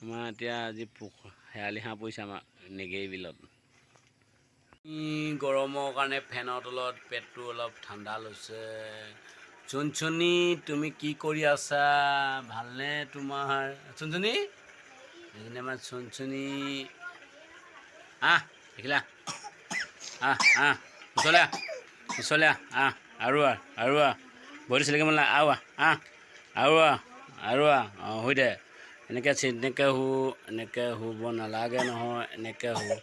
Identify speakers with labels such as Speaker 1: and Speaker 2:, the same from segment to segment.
Speaker 1: আমাৰ এতিয়া আজি শেৱালি হাঁহ পৰিছে আমাৰ নেগেৰি বিলত। গৰমৰ কাৰণে ফেনৰ তলত পেটটো অলপ ঠাণ্ডা লৈছে। চুনচুনি তুমি কি কৰি আছা? ভালনে তোমাৰ? চুনচুনি এইখিনি আমাৰ চুনচুনি দেখিলা? ওচৰলে আৰু ভৰিটো চিলিকিব নালাগে, আৰু শুই দে। এনেকৈ শুব নালাগে নহয়, এনেকৈ শু।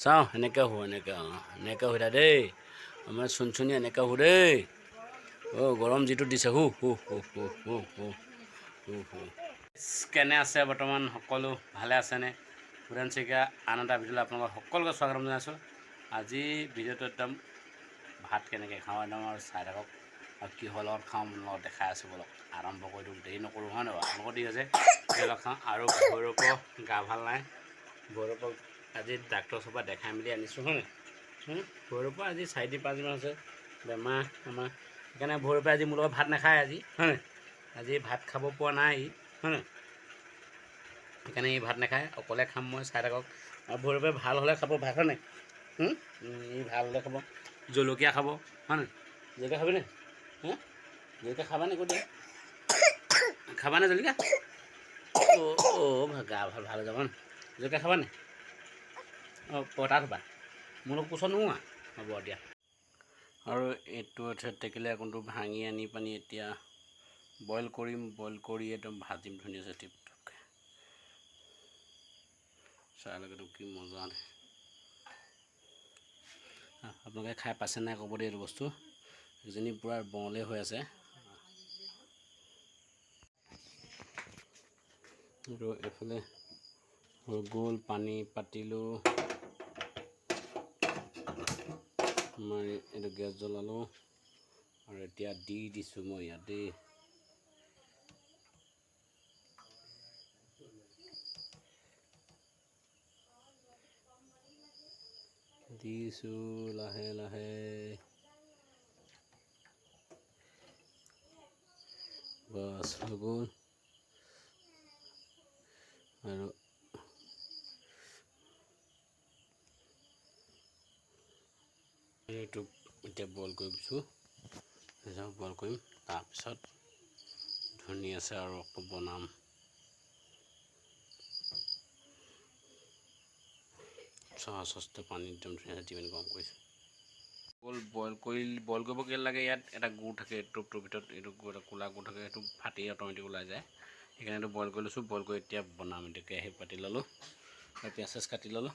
Speaker 1: চাওঁ এনেকৈ শু, এনেকৈ শুই থাক দেই। আমাৰ চুনচুনি এনেকৈ শু দেই। গৰম যিটো দিছে, শু। কেনে আছে বৰ্তমান সকলো? ভালে আছেনে? ভূটান শইকীয়া আন এটা ভিডিঅ'লৈ আপোনালোকক সকলোকে স্বাগতম জনাইছোঁ। আজি ভিডিঅ'টো একদম ভাত কেনেকৈ খাওঁ একদম আৰু চাই থাকক, আৰু কিহৰ লগত খাওঁ মোৰ লগত দেখাই আছোঁ। বলক আৰম্ভ কৰি দিওঁ, দেৰি নকৰোঁ হয় নহয়? আপোনালোকৰ দেৰি হৈছে লগ খাওঁ। আৰু ভৈৰৱৰ গা ভাল নাই। ভৈৰৱক আজি ডাক্তৰৰ ওচৰৰ পৰা দেখাই মেলি আনিছোঁ হয় নাই? ভৈৰৱৰ আজি 4-5 দিন হৈছে বেমাৰ আমাৰ, সেইকাৰণে ভৈৰৱে আজি মোৰ লগত ভাত নাখায় আজি হয় নাই? আজি ভাত খাব পৰা নাই হয় নাই? সেইকাৰণে ই ভাত নাখায়, অকলে খাম মই, চাই থাকক। আৰু ভৈৰৱে ভাল হ'লে খাব ভাত হয় নাই? ই ভাল হ'লে খাব, জলকীয়া খাব হয় নাই? জলকীয়া খাবিনে? জলকীয়া খাবানে? কৈ দিয়া, খাবানে জলকীয়া? গা ভাল হৈ যাব ন? জলকীয়া খাবানে? পটা থবা, মোৰ লগত কোচত নোহোৱা। হ'ব দিয়া। আৰু এইটো টেকেলি অকণটো ভাঙি আনি পানি এতিয়া বইল কৰিম, বইল কৰি একদম ভাজিম ধুনীয়াকৈ টিপটপকৈ। চাই লওক একদম কি মজা। আপোনালোকে খাই পাইছে নাই ক'ব দেই। এইটো বস্তু এজনী পূৰা বনলে হৈ আছে। আৰু এইফালে হৈ গ'ল, পানী পাতিলোঁ, মই এইটো গেছ জ্বলালোঁ আৰু এতিয়া দি দিছোঁ মই ইয়াতে। দিছোঁ লাহে লাহে, বাছ হৈ গ'ল। আৰু এইটো এতিয়া বইল কৰিছোঁ, বইল কৰিম, তাৰপিছত ধুনীয়াছে আৰু আকৌ বনাম। চচটো পানী একদম ধুনীয়াকৈ দি গৰম কৰিছোঁ। বইল কৰিব কি লাগে, ইয়াত এটা গুড় থাকে টোপটোৰ ভিতৰত, এইটো গুড় এটা ক'লা গুড় থাকে, সেইটো ফাটি অট'মেটিক ওলাই যায়। সেইকাৰণে এইটো বইল কৰি লৈছোঁ। বইল কৰি এতিয়া বনাম। এতিয়া কেৰাহী পাতি ল'লোঁ আৰু পিঁয়াজ কাটি ল'লোঁ।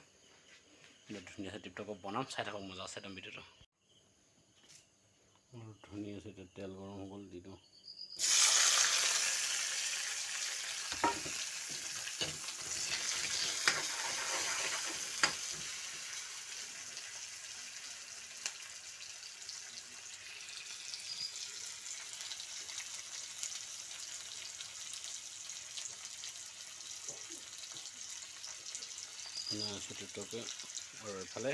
Speaker 1: ধুনীয়াকৈ টিপটপকৈ বনাম, চাই থাকক, মজা আছে একদম ভিডিঅ'টো। ধুনীয়া আছে। এতিয়া তেল গৰম হৈ গ'ল, দি দিওঁ। টিপটপকৈ আৰু এইফালে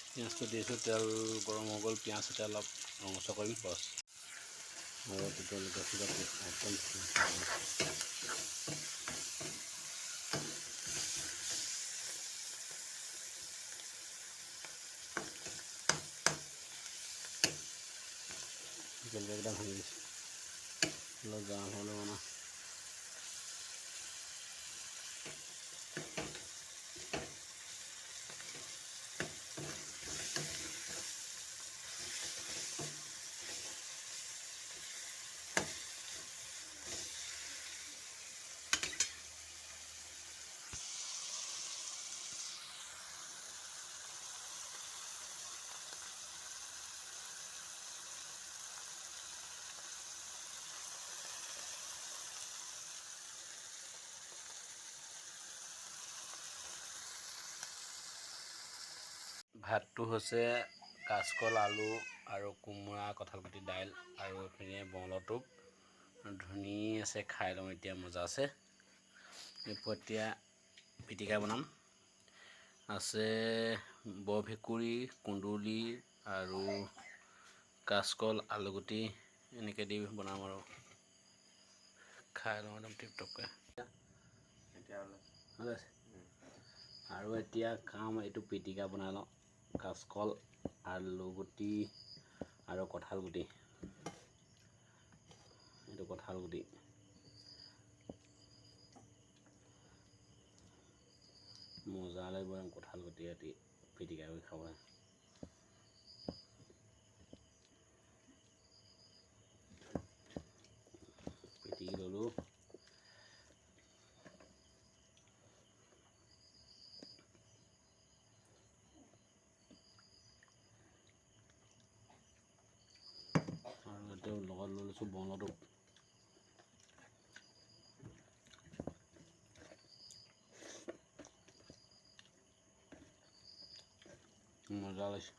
Speaker 1: পিঁয়াজটো দিছোঁ, তেল গৰম হৈ গ'ল, পিঁয়াজ এতিয়া অলপ ৰঙচুৱা কৰিম বছ। আৰু তেতিয়ালৈকে একদম জলকীয়াকেইটা ভাঙি দিছোঁ, অলপ গৰম হ'লে মানে ভাতটো হৈছে কাচকল, আলু আৰু কোমোৰা, কঁঠালগুটি, দাইল আৰু এইপিনে বঙালৰ টোপ। ধুনীয়াছে, খাই লওঁ এতিয়া, মজা আছে। এতিয়া পিটিকা বনাম, আছে বৰভেকুৰী, কুন্দুলি আৰু কাচকল, আলুগুটি, এনেকৈ দি বনাম আৰু খাই লওঁ একদম টিপটপকৈ আৰু এতিয়া খাম এইটো পিটিকা বনাই লওঁ কাচকল আলুগুটি আৰু কঁঠাল গুটি এইটো কঁঠাল গুটি মজা লাগিব কঁঠাল গুটি ৰাতি পিটিকা কৰি খাবলৈ পিটিকি ল'লোঁ আৰু এতিয়া লগত লৈ লৈছোঁ বনটো মজা লাগিছে